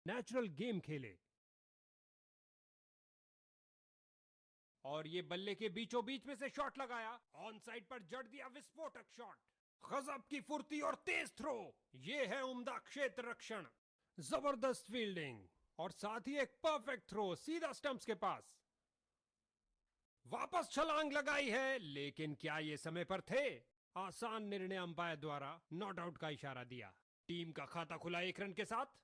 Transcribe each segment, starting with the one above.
Natural game खेले। और ये बल्ले के बीचों बीच में से शॉट लगाया, ऑन साइड पर जड़ दिया विस्फोटक शॉट। गजब की फुर्ती और तेज थ्रो, ये है उम्दा क्षेत्र रक्षण। जबरदस्त फील्डिंग और साथ ही एक परफेक्ट थ्रो सीधा स्टंप्स के पास। वापस छलांग लगाई है, लेकिन क्या ये समय पर थे? आसान निर्णय अंपायर द्वारा नॉट आउट का इशारा दिया। टीम का खाता खुला 1 रन के साथ।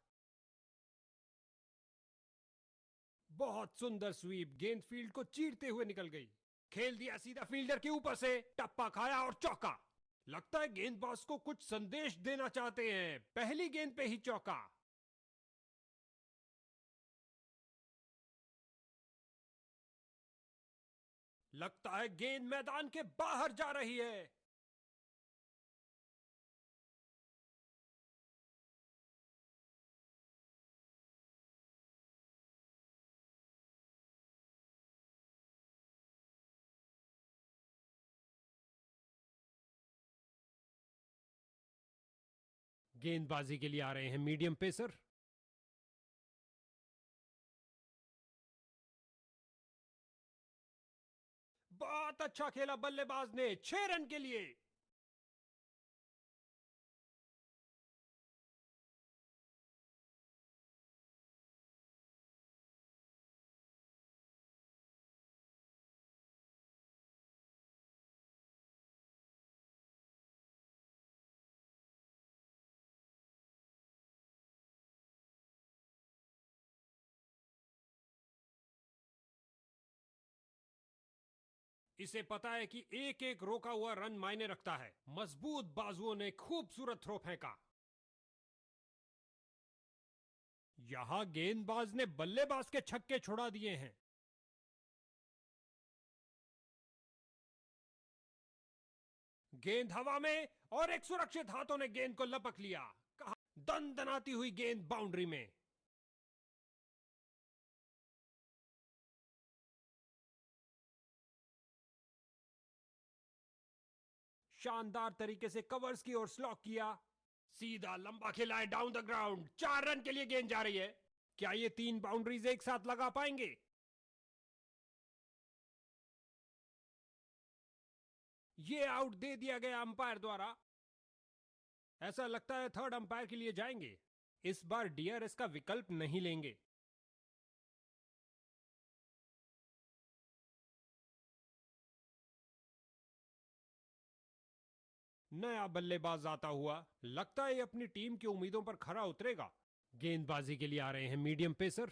बहुत सुंदर स्वीप, गेंद फील्ड को चीरते हुए निकल गई। खेल दिया सीधा फील्डर के ऊपर से, टप्पा खाया और चौका। लगता है गेंदबाज को कुछ संदेश देना चाहते हैं, पहली गेंद पे ही चौका। लगता है गेंद मैदान के बाहर जा रही है। गेंदबाजी के लिए आ रहे हैं मीडियम पेसर। बहुत अच्छा खेला बल्लेबाज ने, 6 रन के लिए। इसे पता है कि एक एक रोका हुआ रन मायने रखता है। मजबूत बाजुओं ने खूबसूरत थ्रो फेंका। यहां गेंदबाज ने बल्लेबाज के छक्के छुड़ा दिए हैं। गेंद हवा में और एक सुरक्षित हाथों ने गेंद को लपक लिया। कहा, दनदनाती हुई गेंद बाउंड्री में। शानदार तरीके से कवर्स की ओर स्लॉक किया। सीधा लंबा खिलाए डाउन द ग्राउंड। 4 रन के लिए गेंद जा रही है। क्या ये 3 बाउंड्रीज एक साथ लगा पाएंगे? ये आउट दे दिया गया अंपायर द्वारा। ऐसा लगता है थर्ड अंपायर के लिए जाएंगे। इस बार डीआरएस का विकल्प नहीं लेंगे। नया बल्लेबाज आता हुआ, लगता है ये अपनी टीम की उम्मीदों पर खरा उतरेगा। गेंदबाजी के लिए आ रहे हैं मीडियम पेसर।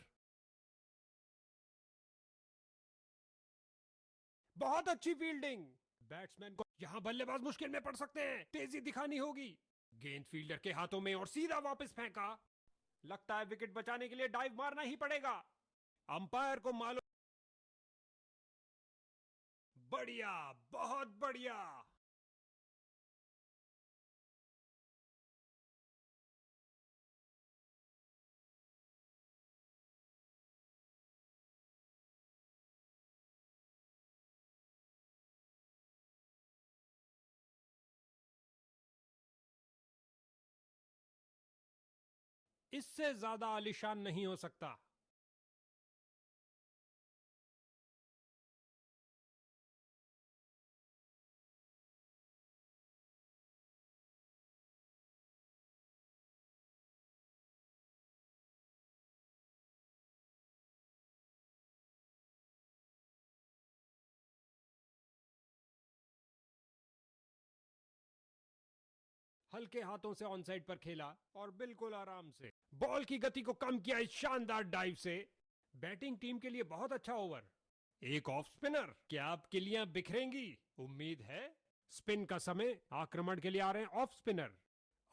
बहुत अच्छी फील्डिंग। बैट्समैन को यहां बल्लेबाज मुश्किल में पड़ सकते हैं, तेजी दिखानी होगी। गेंद फील्डर के हाथों में और सीधा वापस फेंका। लगता है विकेट बचाने के लिए डाइव मारना ही पड़ेगा। अंपायर को मालूम। बढ़िया, बहुत बढ़िया। इससे ज्यादा आलिशान नहीं हो सकता। हल्के हाथों से ऑन साइड पर खेला और बिल्कुल आराम से बॉल की गति को कम किया इस शानदार डाइव से। बैटिंग टीम के लिए बहुत अच्छा ओवर। एक ऑफ स्पिनर, क्या आप किलियां बिखरेंगी? उम्मीद है। स्पिन का समय, आक्रमण के लिए आ रहे हैं ऑफ स्पिनर।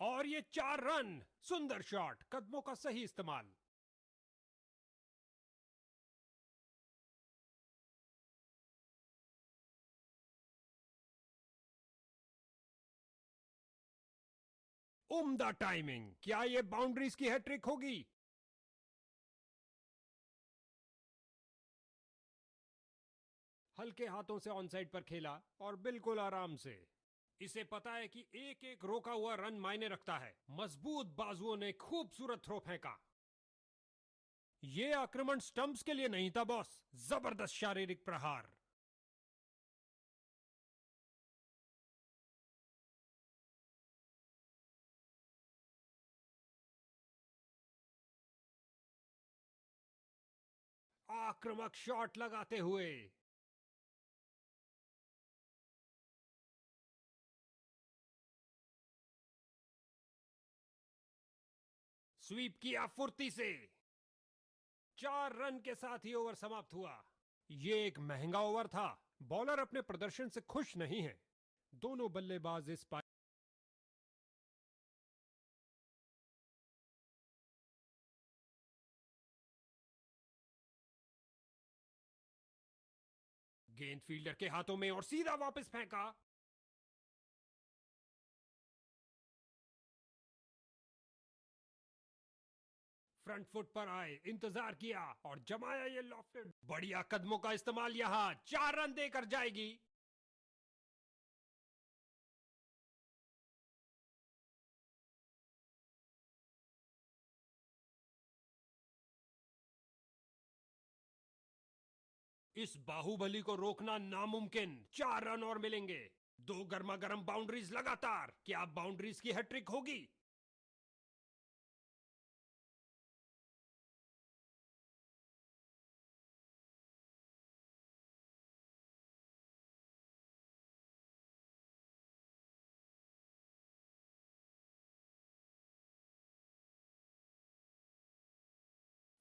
और ये 4 रन। सुंदर शॉट, कदमों का सही इस्तेमाल। उम्दा टाइमिंग, क्या ये बाउंड्रीज की हैट्रिक होगी? हल्के हाथों से ऑन साइड पर खेला और बिल्कुल आराम से। इसे पता है कि एक एक रोका हुआ रन मायने रखता है। मजबूत बाजुओं ने खूबसूरत थ्रो फेंका। ये आक्रमण स्टंप्स के लिए नहीं था बॉस, जबरदस्त शारीरिक प्रहार। आक्रामक शॉट लगाते हुए। स्वीप किया फुर्ती से। 4 रन के साथ ही ओवर समाप्त हुआ। ये एक महंगा ओवर था। बॉलर अपने प्रदर्शन से खुश नहीं है। दोनों बल्लेबाज इस गेंद फील्डर के हाथों में और सीधा वापस फेंका। फ्रंट फुट पर आए, इंतजार किया और जमाया ये लॉफ्टेड। बढ़िया कदमों का इस्तेमाल, यहां 4 रन देकर जाएगी। इस बाहुबली को रोकना नामुमकिन। 4 रन और मिलेंगे। 2 गर्मा गर्म बाउंड्रीज लगातार। क्या बाउंड्रीज की हैट्रिक होगी?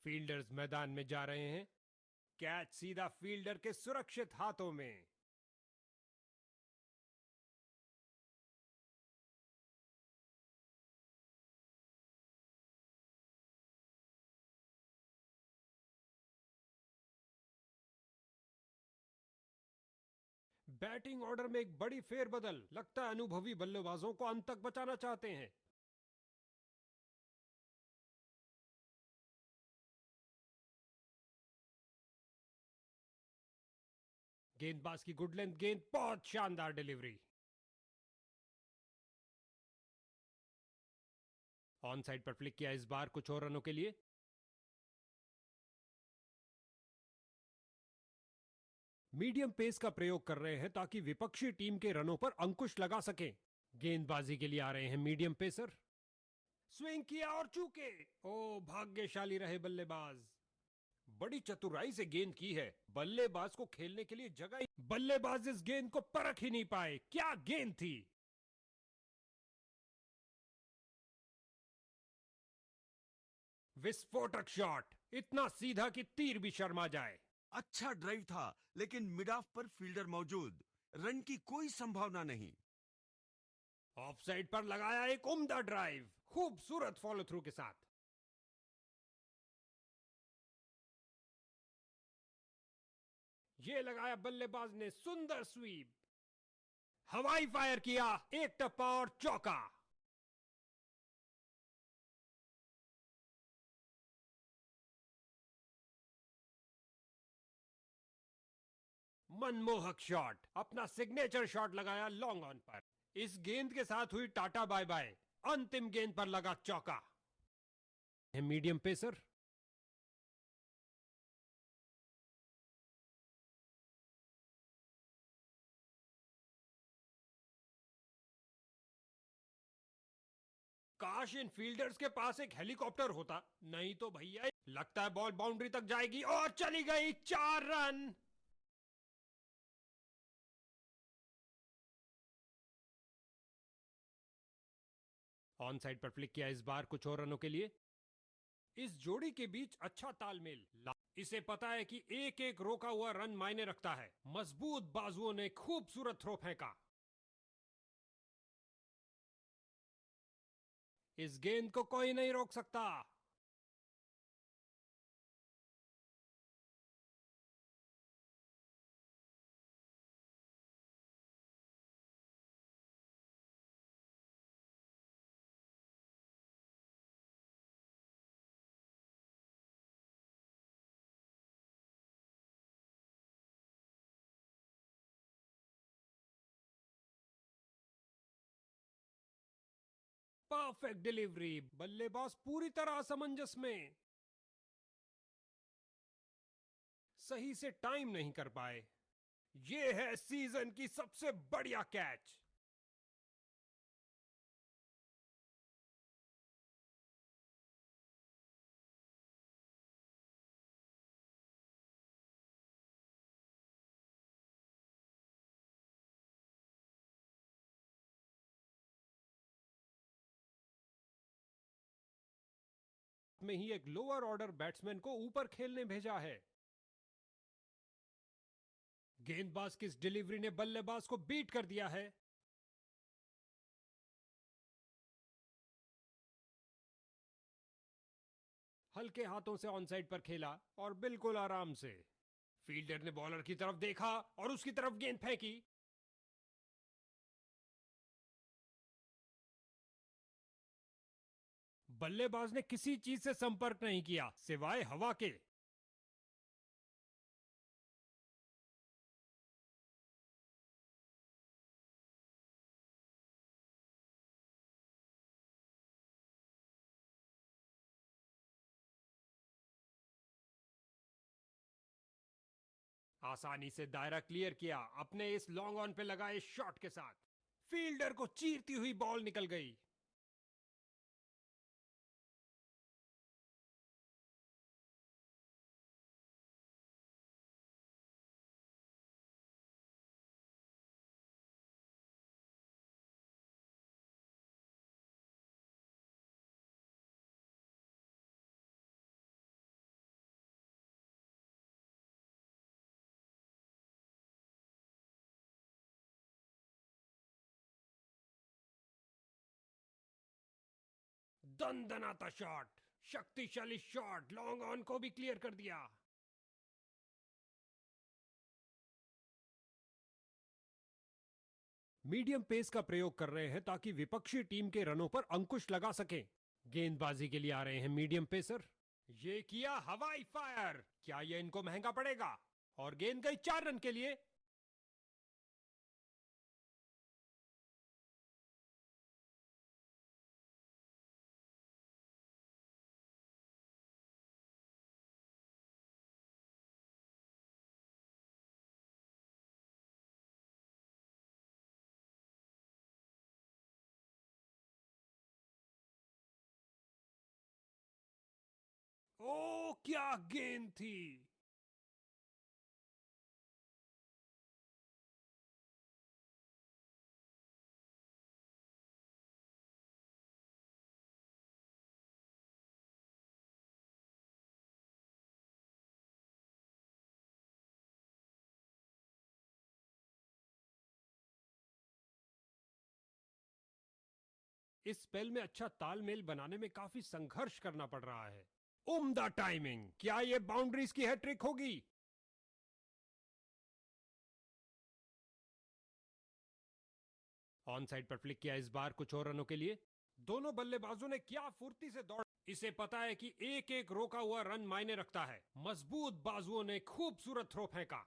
फील्डर्स मैदान में जा रहे हैं। कैच सीधा फील्डर के सुरक्षित हाथों में। बैटिंग ऑर्डर में एक बड़ी फेरबदल। लगता है अनुभवी बल्लेबाजों को अंत तक बचाना चाहते हैं। गेंदबाज की गुड लेंथ गेंद, बहुत शानदार डिलीवरी। ऑन साइड पर फ्लिक किया इस बार कुछ और रनों के लिए। मीडियम पेस का प्रयोग कर रहे हैं ताकि विपक्षी टीम के रनों पर अंकुश लगा सकें। गेंदबाजी के लिए आ रहे हैं मीडियम पेसर। स्विंग किया और चूके। ओ, भाग्यशाली रहे बल्लेबाज। बड़ी चतुराई से गेंद की है। बल्लेबाज को खेलने के लिए जगह। बल्लेबाज इस गेंद को परख ही नहीं पाए। क्या गेंद थी। विस्फोटक शॉट, इतना सीधा कि तीर भी शर्मा जाए। अच्छा ड्राइव था, लेकिन मिड ऑफ पर फील्डर मौजूद। रन की कोई संभावना नहीं। ऑफ साइड पर लगाया एक उम्दा ड्राइव, खूबसूरत फॉलो थ्रू के साथ। ये लगाया बल्लेबाज ने, सुंदर स्वीप। हवाई फायर किया, एक टप्पा और चौका। मनमोहक शॉट, अपना सिग्नेचर शॉट लगाया लॉन्ग ऑन पर। इस गेंद के साथ हुई टाटा बाय बाय। अंतिम गेंद पर लगा चौका। Medium pacer. काश इन फील्डर्स के पास एक हेलीकॉप्टर होता, नहीं तो भैया। लगता है बॉल बाउंड्री तक जाएगी और चली गई। 4 रन। ऑन साइड पर फ्लिक किया इस बार कुछ और रनों के लिए। इस जोड़ी के बीच अच्छा तालमेल। इसे पता है कि एक एक रोका हुआ रन मायने रखता है। मजबूत बाजुओं ने खूबसूरत थ्रो फेंका। इस गेंद को कोई नहीं रोक सकता। Perfect delivery. बल्लेबाज पूरी तरह असमंजस में। सही से टाइम नहीं कर पाए। ये है सीजन की सबसे बढ़िया कैच। में ही एक लोअर ऑर्डर बैट्समैन को ऊपर खेलने भेजा है। गेंदबाज की इस डिलीवरी ने बल्लेबाज को बीट कर दिया है। हल्के हाथों से ऑन साइड पर खेला और बिल्कुल आराम से। फील्डर ने बॉलर की तरफ देखा और उसकी तरफ गेंद फेंकी। बल्लेबाज ने किसी चीज से संपर्क नहीं किया सिवाय हवा के। आसानी से दायरा क्लियर किया अपने इस लॉन्ग ऑन पे लगाए शॉट के साथ। फील्डर को चीरती हुई बॉल निकल गई। दनदनाता शॉट, शक्तिशाली शॉट, लॉन्ग ऑन को भी क्लियर कर दिया। मीडियम पेस का प्रयोग कर रहे हैं ताकि विपक्षी टीम के रनों पर अंकुश लगा सकें। गेंदबाजी के लिए आ रहे हैं मीडियम पेसर। ये किया हवाई फायर, क्या ये इनको महंगा पड़ेगा? और गेंद गई 4 रन के लिए। ओ क्या गेंद थी। इस स्पेल में अच्छा तालमेल बनाने में काफी संघर्ष करना पड़ रहा है। उम्दा टाइमिंग, क्या ये बाउंड्रीज की हैट्रिक होगी? ऑन साइड पर फ्लिक किया इस बार कुछ और रनों के लिए। दोनों बल्लेबाजों ने क्या फुर्ती से दौड़। इसे पता है कि एक एक रोका हुआ रन मायने रखता है। मजबूत बाजुओं ने खूबसूरत थ्रो फेंका।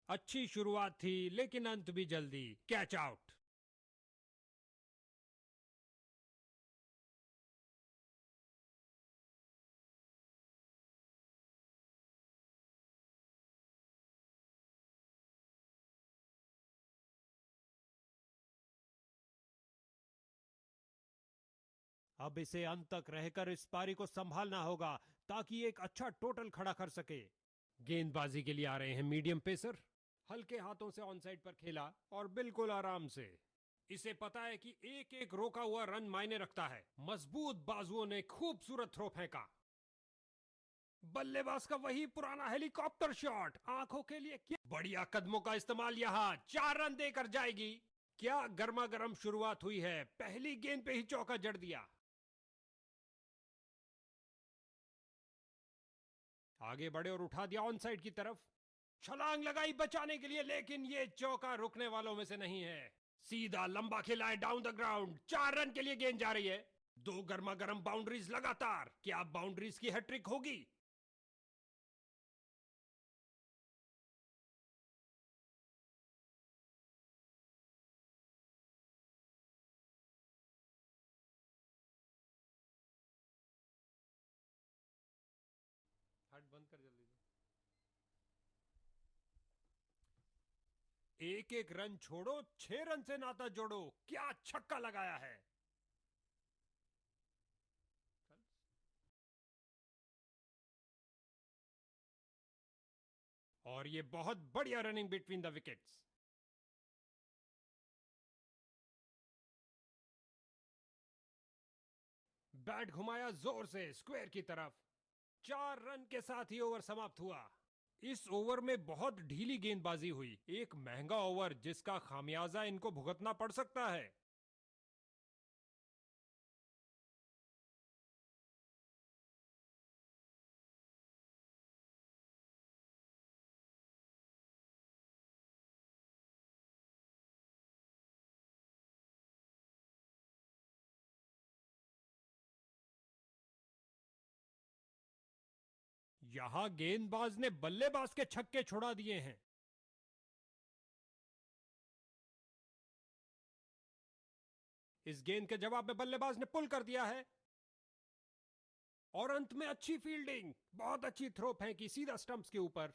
अच्छी शुरुआत थी लेकिन अंत भी जल्दी। Catch out. अब इसे अंत तक रहकर इस पारी को संभालना होगा ताकि एक अच्छा टोटल खड़ा कर सके। गेंदबाजी के लिए आ रहे हैं मीडियम पेसर। हल्के हाथों से ऑन साइड पर खेला और बिल्कुल आराम से। इसे पता है कि एक एक रोका हुआ रन मायने रखता है। मजबूत बाजुओं ने खूबसूरत थ्रो फेंका। बल्लेबाज का वही पुराना हेलीकॉप्टर शॉट, आंखों के लिए क्या बढ़िया कदमों का इस्तेमाल। यहां 4 रन देकर जाएगी। क्या गर्मा गर्म शुरुआत हुई है, पहली गेंद पे ही चौका जड़ दिया। आगे बढ़े और उठा दिया ऑन साइड की तरफ। छलांग लगाई बचाने के लिए लेकिन ये चौका रुकने वालों में से नहीं है। सीधा लंबा खेला है डाउन द ग्राउंड। 4 रन के लिए गेंद जा रही है। दो गर्मा गर्म बाउंड्रीज लगातार, क्या बाउंड्रीज की हैट्रिक होगी? कर जल्दी से। एक एक रन छोड़ो, 6 रन से नाता जोड़ो, क्या छक्का लगाया है। और ये बहुत बढ़िया running between the wickets. Bat घुमाया जोर से स्क्वायर की तरफ। 4 रन के साथ ही ओवर समाप्त हुआ। इस ओवर में बहुत ढीली गेंदबाजी हुई, एक महंगा ओवर जिसका खामियाजा इनको भुगतना पड़ सकता है। यहां गेंदबाज ने बल्लेबाज के छक्के छुड़ा दिए हैं। इस गेंद के जवाब में बल्लेबाज ने पुल कर दिया है। और अंत में अच्छी फील्डिंग, बहुत अच्छी थ्रो फेंकी सीधा स्टंप्स के ऊपर।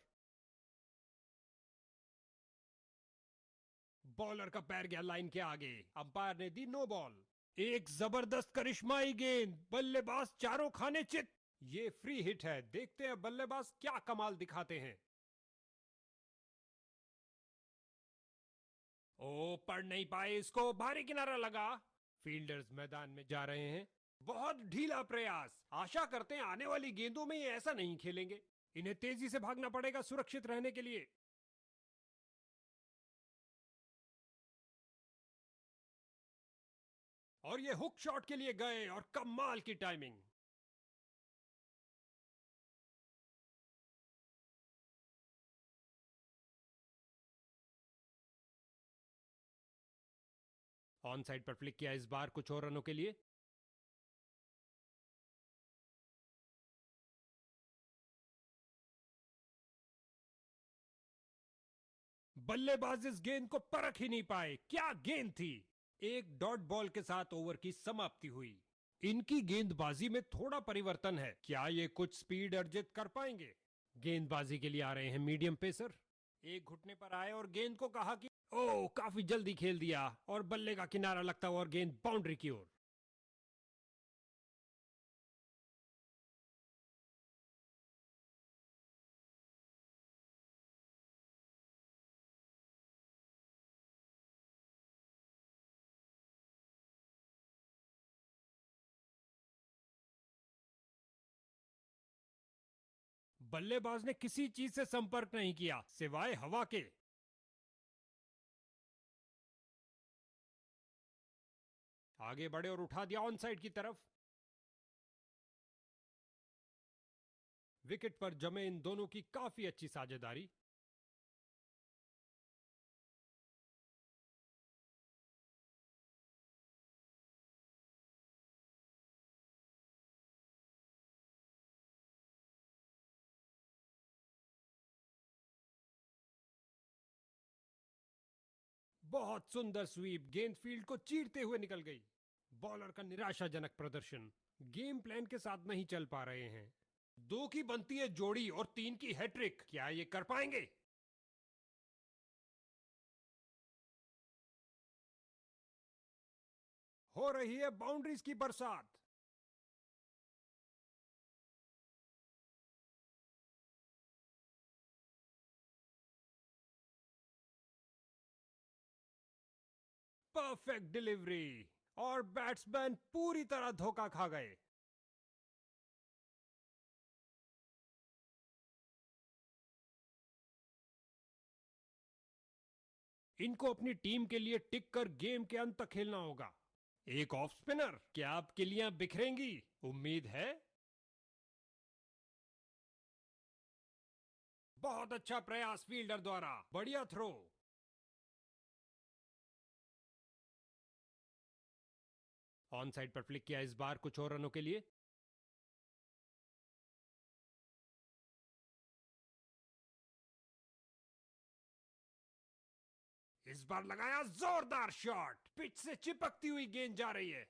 बॉलर का पैर गया लाइन के आगे, अंपायर ने दी नो बॉल। एक जबरदस्त करिश्माई गेंद, बल्लेबाज चारों खाने चित। ये फ्री हिट है, देखते हैं बल्लेबाज क्या कमाल दिखाते हैं। ओ, पढ़ नहीं पाए इसको, भारी किनारा लगा। फील्डर्स मैदान में जा रहे हैं। बहुत ढीला प्रयास, आशा करते हैं आने वाली गेंदों में ये ऐसा नहीं खेलेंगे। इन्हें तेजी से भागना पड़ेगा सुरक्षित रहने के लिए। और ये हुक शॉट के लिए गए और कमाल की टाइमिंग। ऑन साइड पर फ्लिक किया इस बार कुछ और रनों के लिए। बल्लेबाज इस गेंद को परख ही नहीं पाए, क्या गेंद थी। एक डॉट बॉल के साथ ओवर की समाप्ति हुई। इनकी गेंदबाजी में थोड़ा परिवर्तन है, क्या ये कुछ स्पीड अर्जित कर पाएंगे। गेंदबाजी के लिए आ रहे हैं मीडियम पेसर। एक घुटने पर आए और गेंद को कहा कि ओह, काफी जल्दी खेल दिया, और बल्ले का किनारा लगता हुआ और गेंद बाउंड्री की ओर। बल्लेबाज ने किसी चीज से संपर्क नहीं किया सिवाय हवा के। आगे बढ़े और उठा दिया ऑन साइड की तरफ। विकेट पर जमे इन दोनों की काफी अच्छी साझेदारी। बहुत सुंदर स्वीप, गेंद फील्ड को चीरते हुए निकल गई। बॉलर का निराशाजनक प्रदर्शन, गेम प्लान के साथ नहीं चल पा रहे हैं। 2 की बनती है जोड़ी और 3 की हैट्रिक, क्या ये कर पाएंगे। हो रही है बाउंड्रीज की बरसात। परफेक्ट डिलीवरी, और बैट्समैन पूरी तरह धोखा खा गए। इनको अपनी टीम के लिए टिक कर गेम के अंत तक खेलना होगा। एक ऑफ स्पिनर, क्या आप किलियां बिखरेंगी, उम्मीद है। बहुत अच्छा प्रयास फील्डर द्वारा, बढ़िया थ्रो। ऑन साइड पर फ्लिक किया इस बार कुछ और रनों के लिए। इस बार लगाया जोरदार शॉट, पिच से चिपकती हुई गेंद जा रही है।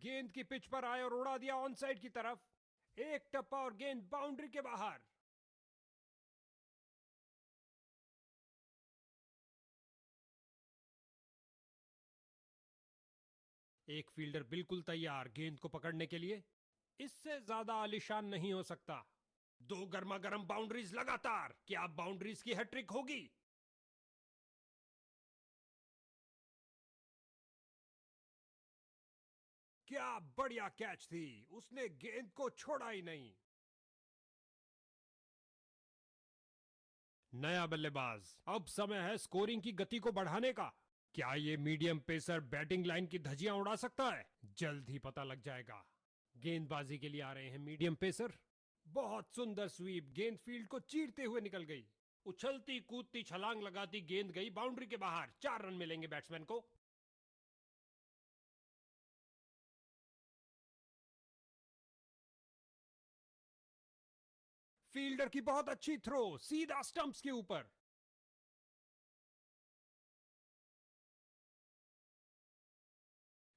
गेंद की पिच पर आए और उड़ा दिया ऑन साइड की तरफ। एक टप्पा और गेंद बाउंड्री के बाहर। एक फील्डर बिल्कुल तैयार गेंद को पकड़ने के लिए। इससे ज्यादा आलिशान नहीं हो सकता। दो गर्मा गर्म बाउंड्रीज लगातार। क्या बाउंड्रीज की हैट्रिक होगी? क्या बढ़िया कैच थी। उसने गेंद को छोड़ा ही नहीं। नया बल्लेबाज। अब समय है स्कोरिंग की गति को बढ़ाने का। क्या ये मीडियम पेसर बैटिंग लाइन की धज्जियां उड़ा सकता है? जल्द ही पता लग जाएगा। गेंदबाजी के लिए आ रहे हैं मीडियम पेसर। बहुत सुंदर स्वीप। गेंद फील्ड को चीरते हुए निकल गई। उछलती कूदती छलांग लगाती गेंद गई बाउंड्री के बाहर। 4 रन मिलेंगे बैट्समैन को। फील्डर की बहुत अच्छी थ्रो सीधा स्टंप्स के ऊपर।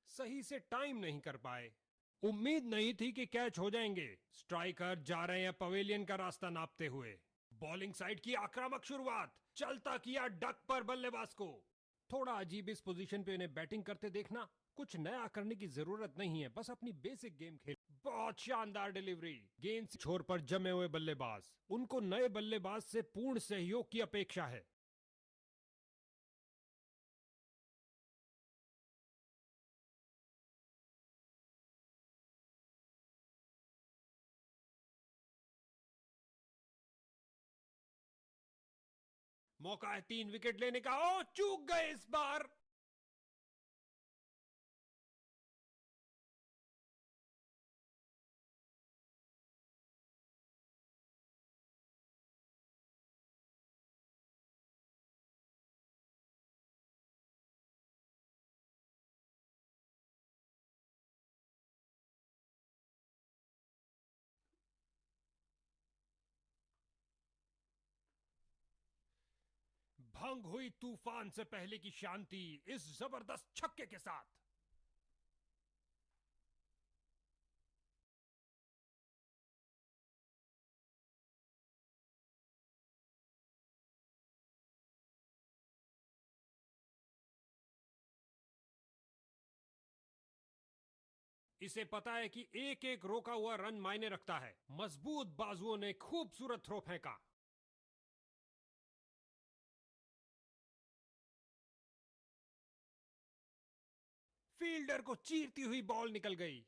सही से टाइम नहीं कर पाए। उम्मीद नहीं थी कि कैच हो जाएंगे। स्ट्राइकर जा रहे हैं पवेलियन का रास्ता नापते हुए। बॉलिंग साइड की आक्रामक शुरुआत। चलता किया डक पर बल्लेबाज को। थोड़ा अजीब इस पोजीशन पे उन्हें बैटिंग करते देखना। कुछ नया करने की जरूरत नहीं है, बस अपनी बेसिक गेम खेल। बहुत शानदार डिलीवरी। गेंद छोर पर जमे हुए बल्लेबाज। उनको नए बल्लेबाज से पूर्ण सहयोग की अपेक्षा है। मौका है 3 विकेट लेने का। ओ चूक गए इस बार। भंग हुई तूफान से पहले की शांति इस जबरदस्त छक्के के साथ। इसे पता है कि एक एक रोका हुआ रन मायने रखता है। मजबूत बाजुओं ने खूबसूरत थ्रो फेंका। फील्डर को चीरती हुई बॉल निकल गई।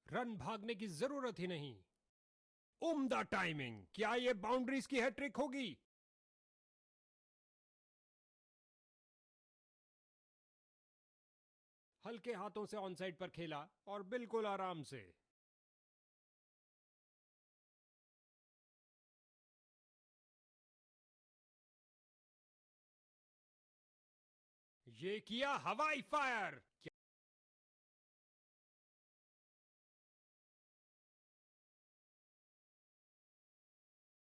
रन भागने की जरूरत ही नहीं। उम्दा टाइमिंग। क्या यह बाउंड्रीज की हैट्रिक होगी? हल्के हाथों से ऑन साइड पर खेला और बिल्कुल आराम से। ये किया हवाई फायर।